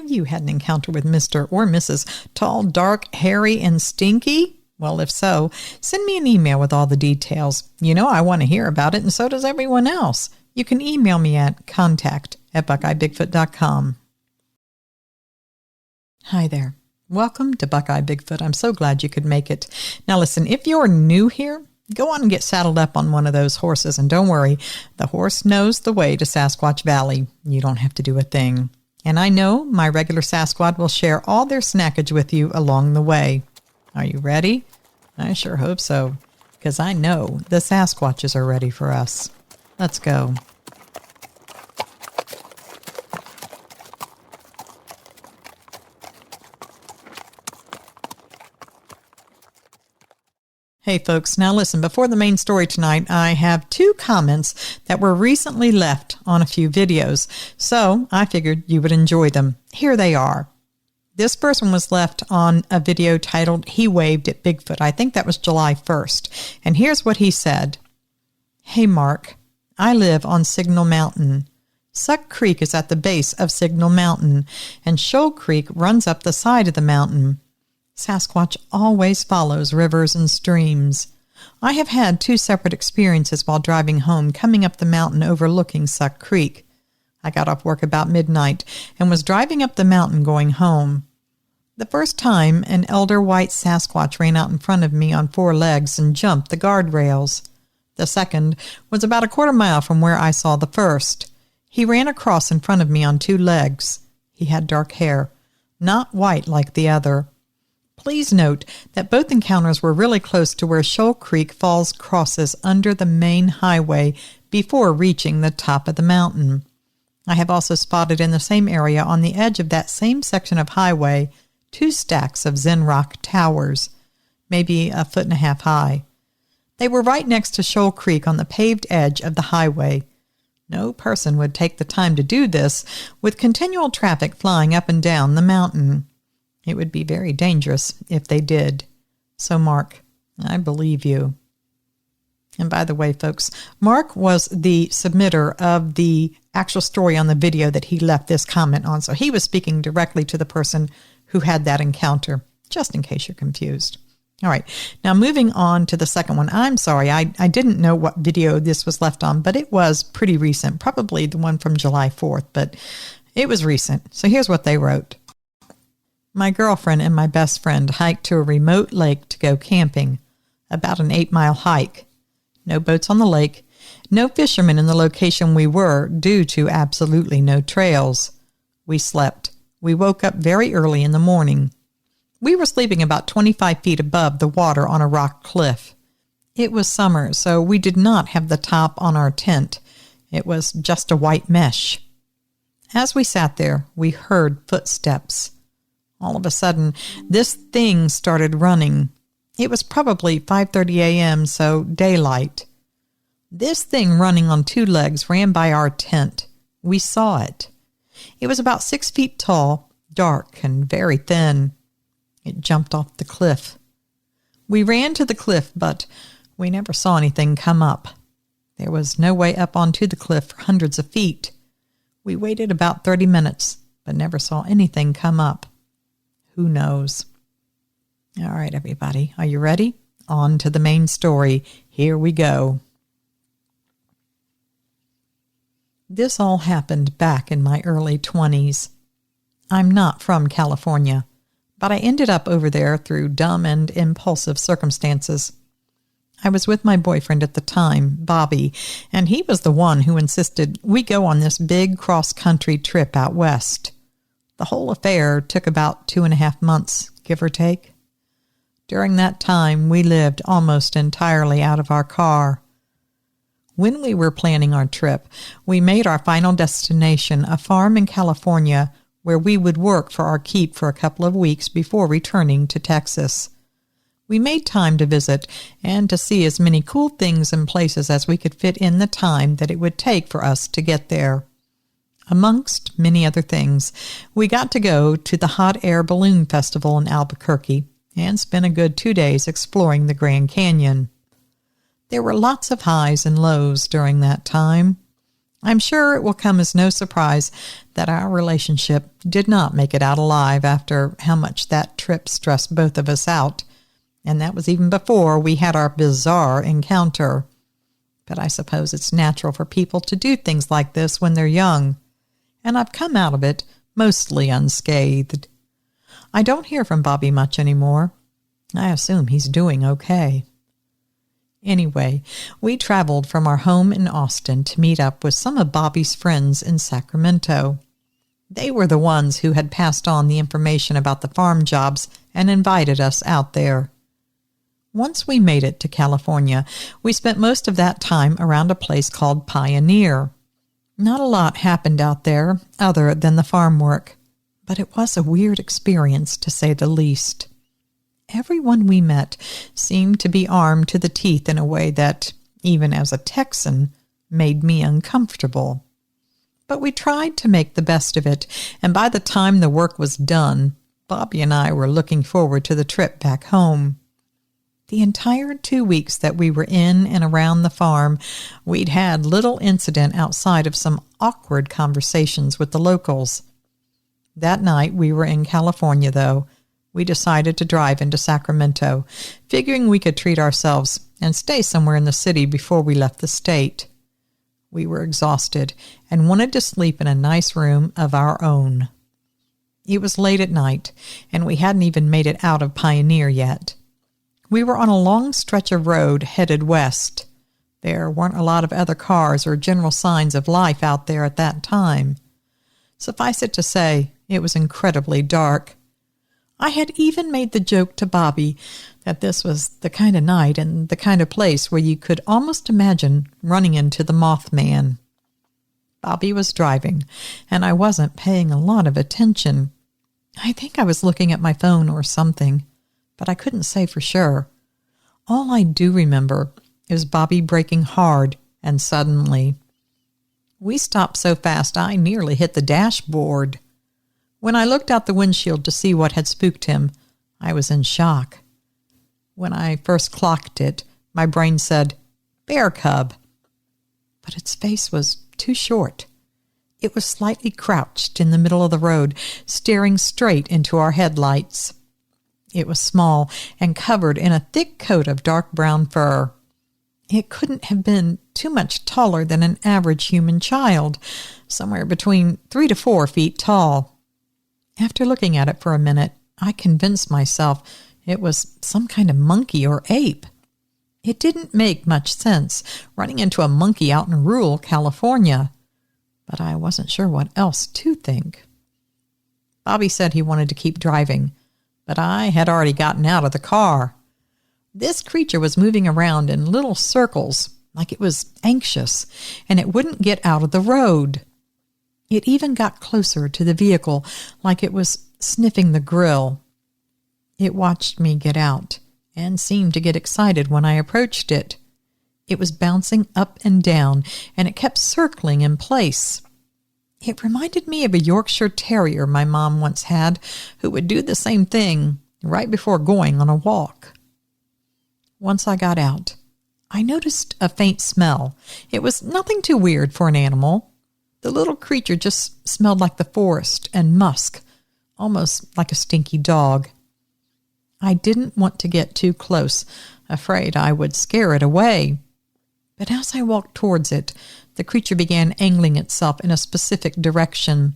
Have you had an encounter with Mr. or Mrs. Tall, Dark, Hairy, and Stinky? Well, if so, send me an email with all the details. You know I want to hear about it, and so does everyone else. You can email me at contact@buckeyebigfoot.com. Hi there. Welcome to Buckeye Bigfoot. I'm so glad you could make it. Now listen, if you're new here, go on and get saddled up on one of those horses, and don't worry, the horse knows the way to Sasquatch Valley. You don't have to do a thing. And I know my regular Sasquatch will share all their snackage with you along the way. Are you ready? I sure hope so, because I know the Sasquatches are ready for us. Let's go. Hey folks, now listen, before the main story tonight, I have 2 comments that were recently left on a few videos, so I figured you would enjoy them. Here they are. This person was left on a video titled, "He Waved at Bigfoot." I think that was July 1st. And here's what he said. Hey Mark, I live on Signal Mountain. Suck Creek is at the base of Signal Mountain, and Shoal Creek runs up the side of the mountain. Sasquatch always follows rivers and streams. I have had 2 separate experiences while driving home coming up the mountain overlooking Suck Creek. I got off work about midnight and was driving up the mountain going home. The first time, an elder white Sasquatch ran out in front of me on 4 legs and jumped the guardrails. The second was about a quarter mile from where I saw the first. He ran across in front of me on 2 legs. He had dark hair, not white like the other. Please note that both encounters were really close to where Shoal Creek Falls crosses under the main highway before reaching the top of the mountain. I have also spotted in the same area on the edge of that same section of highway 2 stacks of Zen Rock towers, maybe 1.5 feet high. They were right next to Shoal Creek on the paved edge of the highway. No person would take the time to do this with continual traffic flying up and down the mountain. It would be very dangerous if they did. So, Mark, I believe you. And by the way, folks, Mark was the submitter of the actual story on the video that he left this comment on. So he was speaking directly to the person who had that encounter, just in case you're confused. All right, now moving on to the second one. I'm sorry, I didn't know what video this was left on, but it was pretty recent, probably the one from July 4th, but it was recent. So here's what they wrote. My girlfriend and my best friend hiked to a remote lake to go camping, about an 8-mile hike. No boats on the lake, no fishermen in the location we were due to absolutely no trails. We slept. We woke up very early in the morning. We were sleeping about 25 feet above the water on a rock cliff. It was summer, so we did not have the top on our tent. It was just a white mesh. As we sat there, we heard footsteps. All of a sudden, this thing started running. It was probably 5:30 a.m., so daylight. This thing running on 2 legs ran by our tent. We saw it. It was about 6 feet tall, dark, and very thin. It jumped off the cliff. We ran to the cliff, but we never saw anything come up. There was no way up onto the cliff for hundreds of feet. We waited about 30 minutes, but never saw anything come up. Who knows? All right, everybody, are you ready? On to the main story. Here we go. This all happened back in my early 20s. I'm not from California, but I ended up over there through dumb and impulsive circumstances. I was with my boyfriend at the time, Bobby, and he was the one who insisted we go on this big cross-country trip out west. The whole affair took about 2.5 months, give or take. During that time, we lived almost entirely out of our car. When we were planning our trip, we made our final destination a farm in California where we would work for our keep for a couple of weeks before returning to Texas. We made time to visit and to see as many cool things and places as we could fit in the time that it would take for us to get there. Amongst many other things, we got to go to the Hot Air Balloon Festival in Albuquerque and spent a good 2 days exploring the Grand Canyon. There were lots of highs and lows during that time. I'm sure it will come as no surprise that our relationship did not make it out alive after how much that trip stressed both of us out. And that was even before we had our bizarre encounter. But I suppose it's natural for people to do things like this when they're young. And I've come out of it mostly unscathed. I don't hear from Bobby much anymore. I assume he's doing okay. Anyway, we traveled from our home in Austin to meet up with some of Bobby's friends in Sacramento. They were the ones who had passed on the information about the farm jobs and invited us out there. Once we made it to California, we spent most of that time around a place called Pioneer. Not a lot happened out there other than the farm work, but it was a weird experience to say the least. Everyone we met seemed to be armed to the teeth in a way that, even as a Texan, made me uncomfortable. But we tried to make the best of it, and by the time the work was done, Bobby and I were looking forward to the trip back home. The entire 2 weeks that we were in and around the farm, we'd had little incident outside of some awkward conversations with the locals. That night we were in California, though. We decided to drive into Sacramento, figuring we could treat ourselves and stay somewhere in the city before we left the state. We were exhausted and wanted to sleep in a nice room of our own. It was late at night, and we hadn't even made it out of Pioneer yet. We were on a long stretch of road headed west. There weren't a lot of other cars or general signs of life out there at that time. Suffice it to say, it was incredibly dark. I had even made the joke to Bobby that this was the kind of night and the kind of place where you could almost imagine running into the Mothman. Bobby was driving, and I wasn't paying a lot of attention. I think I was looking at my phone or something, but I couldn't say for sure. All I do remember is Bobby braking hard and suddenly. We stopped so fast I nearly hit the dashboard. When I looked out the windshield to see what had spooked him, I was in shock. When I first clocked it, my brain said, "Bear cub." But its face was too short. It was slightly crouched in the middle of the road, staring straight into our headlights. It was small and covered in a thick coat of dark brown fur. It couldn't have been too much taller than an average human child, somewhere between 3 to 4 feet tall. After looking at it for a minute, I convinced myself it was some kind of monkey or ape. It didn't make much sense, running into a monkey out in rural California. But I wasn't sure what else to think. Bobby said he wanted to keep driving, but I had already gotten out of the car. This creature was moving around in little circles, like it was anxious, and it wouldn't get out of the road. It even got closer to the vehicle, like it was sniffing the grill. It watched me get out and seemed to get excited when I approached it. It was bouncing up and down, and it kept circling in place. It reminded me of a Yorkshire Terrier my mom once had, who would do the same thing right before going on a walk. Once I got out, I noticed a faint smell. It was nothing too weird for an animal. The little creature just smelled like the forest and musk, almost like a stinky dog. I didn't want to get too close, afraid I would scare it away. But as I walked towards it, the creature began angling itself in a specific direction.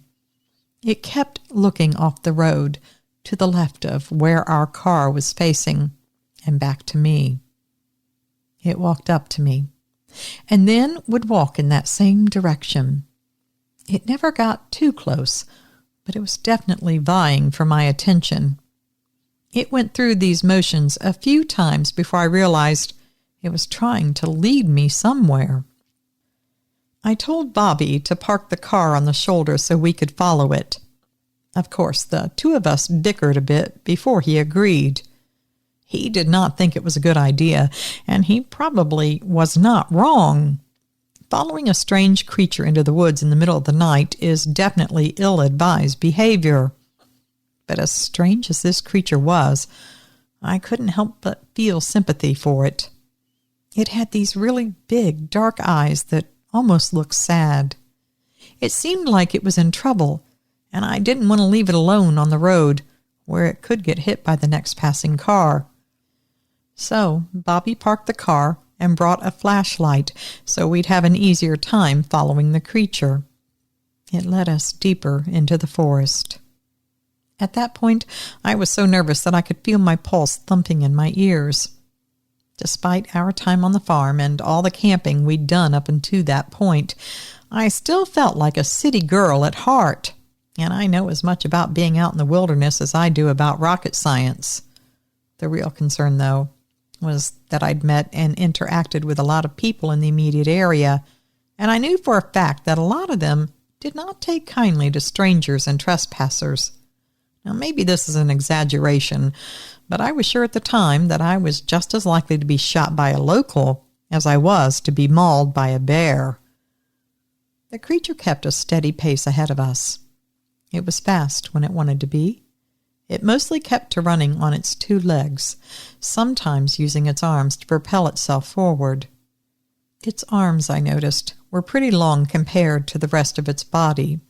It kept looking off the road, to the left of where our car was facing, and back to me. It walked up to me, and then would walk in that same direction. It never got too close, but it was definitely vying for my attention. It went through these motions a few times before I realized it was trying to lead me somewhere. I told Bobby to park the car on the shoulder so we could follow it. Of course, the two of us bickered a bit before he agreed. He did not think it was a good idea, and he probably was not wrong. Following a strange creature into the woods in the middle of the night is definitely ill-advised behavior. But as strange as this creature was, I couldn't help but feel sympathy for it. It had these really big, dark eyes that almost looked sad. It seemed like it was in trouble, and I didn't want to leave it alone on the road where it could get hit by the next passing car. So Bobby parked the car and brought a flashlight so we'd have an easier time following the creature. It led us deeper into the forest. At that point, I was so nervous that I could feel my pulse thumping in my ears. Despite our time on the farm and all the camping we'd done up until that point, I still felt like a city girl at heart, and I know as much about being out in the wilderness as I do about rocket science. The real concern, though, was that I'd met and interacted with a lot of people in the immediate area, and I knew for a fact that a lot of them did not take kindly to strangers and trespassers. Now, maybe this is an exaggeration, but I was sure at the time that I was just as likely to be shot by a local as I was to be mauled by a bear. The creature kept a steady pace ahead of us. It was fast when it wanted to be. It mostly kept to running on its two legs, sometimes using its arms to propel itself forward. Its arms, I noticed, were pretty long compared to the rest of its body.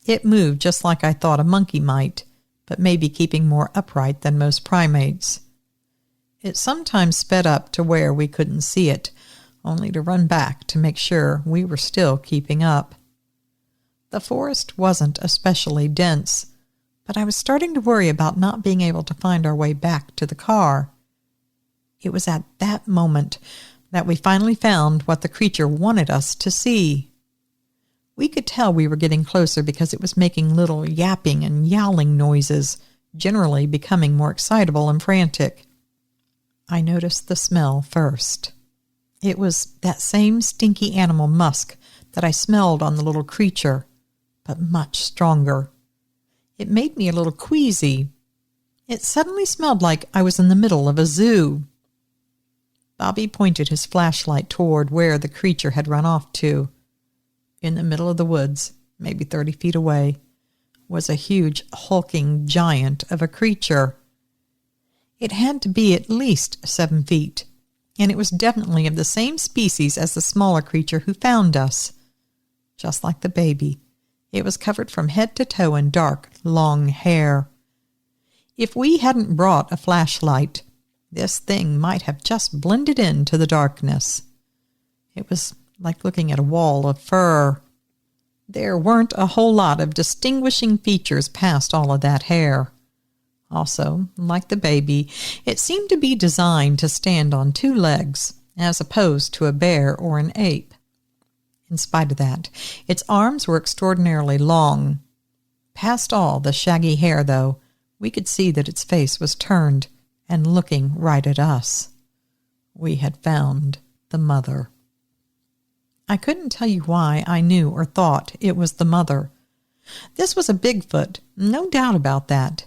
It moved just like I thought a monkey might, but maybe keeping more upright than most primates. It sometimes sped up to where we couldn't see it, only to run back to make sure we were still keeping up. The forest wasn't especially dense, but I was starting to worry about not being able to find our way back to the car. It was at that moment that we finally found what the creature wanted us to see. We could tell we were getting closer because it was making little yapping and yowling noises, generally becoming more excitable and frantic. I noticed the smell first. It was that same stinky animal musk that I smelled on the little creature, but much stronger. It made me a little queasy. It suddenly smelled like I was in the middle of a zoo. Bobby pointed his flashlight toward where the creature had run off to. In the middle of the woods, maybe 30 feet away, was a huge, hulking giant of a creature. It had to be at least 7 feet, and it was definitely of the same species as the smaller creature who found us. Just like the baby, it was covered from head to toe in dark, long hair. If we hadn't brought a flashlight, this thing might have just blended into the darkness. It was like looking at a wall of fur. There weren't a whole lot of distinguishing features past all of that hair. Also, like the baby, it seemed to be designed to stand on 2 legs, as opposed to a bear or an ape. In spite of that, its arms were extraordinarily long. Past all the shaggy hair, though, we could see that its face was turned and looking right at us. We had found the mother. I couldn't tell you why I knew or thought it was the mother. This was a Bigfoot, no doubt about that.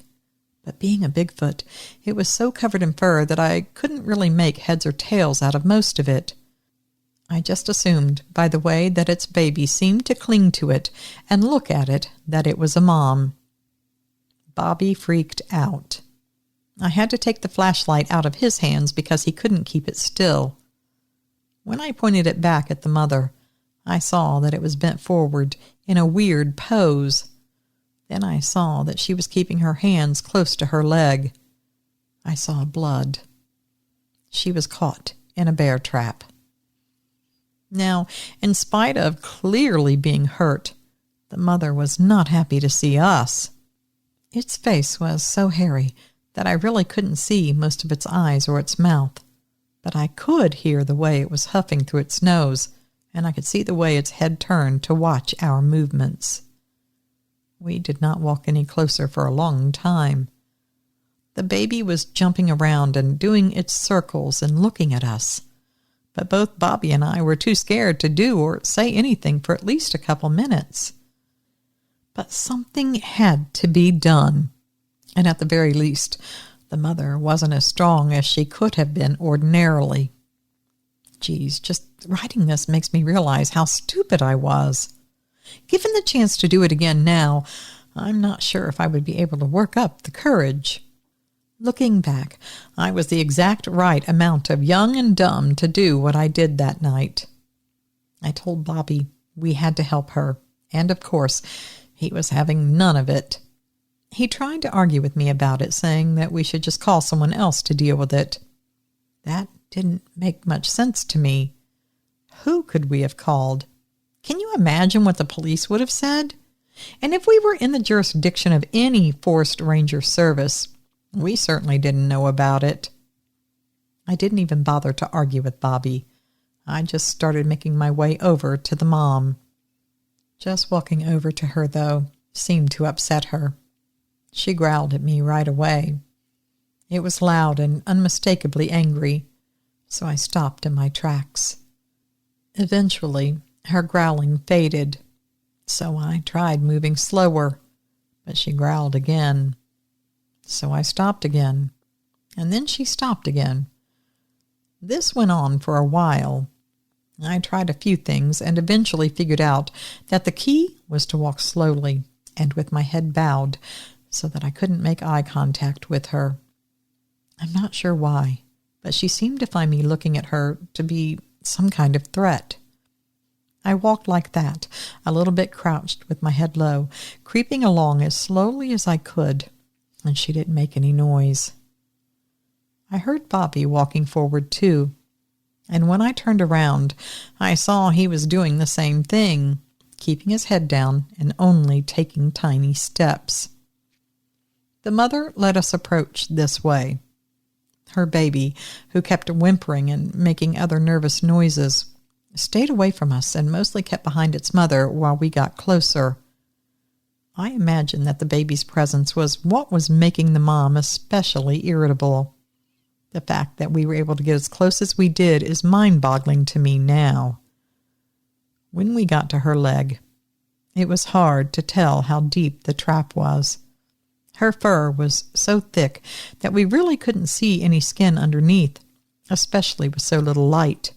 But being a Bigfoot, it was so covered in fur that I couldn't really make heads or tails out of most of it. I just assumed, by the way that its baby seemed to cling to it and look at it, that it was a mom. Bobby freaked out. I had to take the flashlight out of his hands because he couldn't keep it still. When I pointed it back at the mother, I saw that it was bent forward in a weird pose. Then I saw that she was keeping her hands close to her leg. I saw blood. She was caught in a bear trap. Now, in spite of clearly being hurt, the mother was not happy to see us. Its face was so hairy that I really couldn't see most of its eyes or its mouth, but I could hear the way it was huffing through its nose, and I could see the way its head turned to watch our movements. We did not walk any closer for a long time. The baby was jumping around and doing its circles and looking at us, but both Bobby and I were too scared to do or say anything for at least a couple minutes. But something had to be done, and at the very least, the mother wasn't as strong as she could have been ordinarily. Geez, just writing this makes me realize how stupid I was. Given the chance to do it again now, I'm not sure if I would be able to work up the courage. Looking back, I was the exact right amount of young and dumb to do what I did that night. I told Bobby we had to help her, and of course, he was having none of it. He tried to argue with me about it, saying that we should just call someone else to deal with it. That didn't make much sense to me. Who could we have called? Can you imagine what the police would have said? And if we were in the jurisdiction of any forest ranger service, we certainly didn't know about it. I didn't even bother to argue with Bobby. I just started making my way over to the mom. Just walking over to her, though, seemed to upset her. She growled at me right away. It was loud and unmistakably angry, so I stopped in my tracks. Eventually, her growling faded, so I tried moving slower, but she growled again. So I stopped again, and then she stopped again. This went on for a while. I tried a few things and eventually figured out that the key was to walk slowly and with my head bowed so that I couldn't make eye contact with her. I'm not sure why, but she seemed to find me looking at her to be some kind of threat. I walked like that, a little bit crouched with my head low, creeping along as slowly as I could, and she didn't make any noise. I heard Bobby walking forward too, and when I turned around, I saw he was doing the same thing, keeping his head down and only taking tiny steps. The mother let us approach this way. Her baby, who kept whimpering and making other nervous noises, stayed away from us and mostly kept behind its mother while we got closer. I imagine that the baby's presence was what was making the mom especially irritable. The fact that we were able to get as close as we did is mind-boggling to me now. When we got to her leg, it was hard to tell how deep the trap was. Her fur was so thick that we really couldn't see any skin underneath, especially with so little light.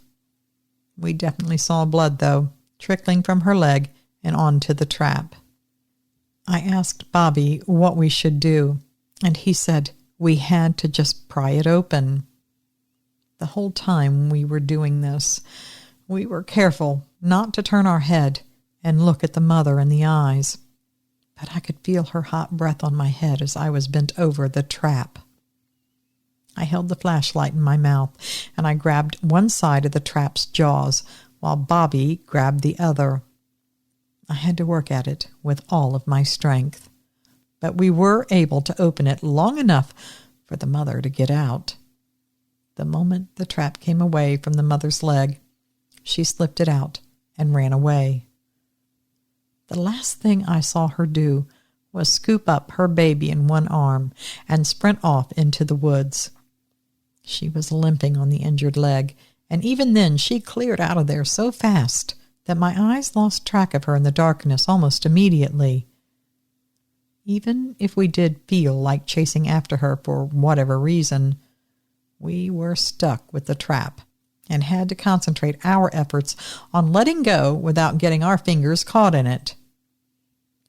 We definitely saw blood, though, trickling from her leg and onto the trap. I asked Bobby what we should do, and he said we had to just pry it open. The whole time we were doing this, we were careful not to turn our head and look at the mother in the eyes, but I could feel her hot breath on my head as I was bent over the trap. I held the flashlight in my mouth, and I grabbed one side of the trap's jaws, while Bobby grabbed the other. I had to work at it with all of my strength, but we were able to open it long enough for the mother to get out. The moment the trap came away from the mother's leg, she slipped it out and ran away. The last thing I saw her do was scoop up her baby in one arm and sprint off into the woods. She was limping on the injured leg, and even then she cleared out of there so fast that my eyes lost track of her in the darkness almost immediately. Even if we did feel like chasing after her for whatever reason, we were stuck with the trap and had to concentrate our efforts on letting go without getting our fingers caught in it.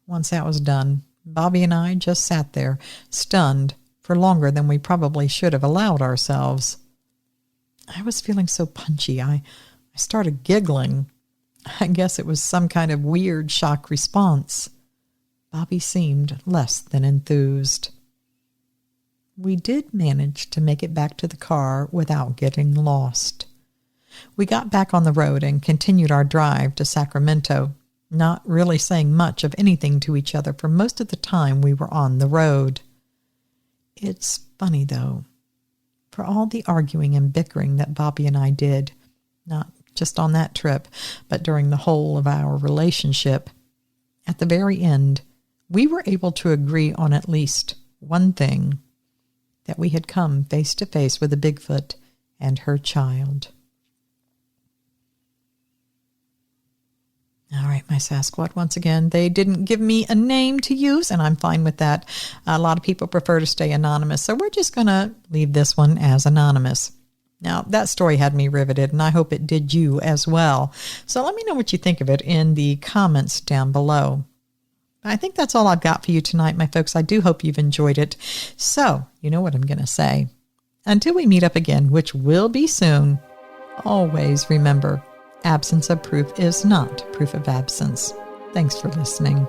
Once that was done, Bobby and I just sat there, stunned, for longer than we probably should have allowed ourselves. I was feeling so punchy, I started giggling. I guess it was some kind of weird shock response. Bobby seemed less than enthused. We did manage to make it back to the car without getting lost. We got back on the road and continued our drive to Sacramento, not really saying much of anything to each other for most of the time we were on the road. It's funny, though, for all the arguing and bickering that Bobby and I did, not just on that trip, but during the whole of our relationship, at the very end, we were able to agree on at least one thing, that we had come face to face with a Bigfoot and her child. All right, my Sasquatch, once again, they didn't give me a name to use, and I'm fine with that. A lot of people prefer to stay anonymous, so we're just going to leave this one as anonymous. Now, that story had me riveted, and I hope it did you as well. So let me know what you think of it in the comments down below. I think that's all I've got for you tonight, my folks. I do hope you've enjoyed it. So, you know what I'm going to say. Until we meet up again, which will be soon, always remember, absence of proof is not proof of absence. Thanks for listening.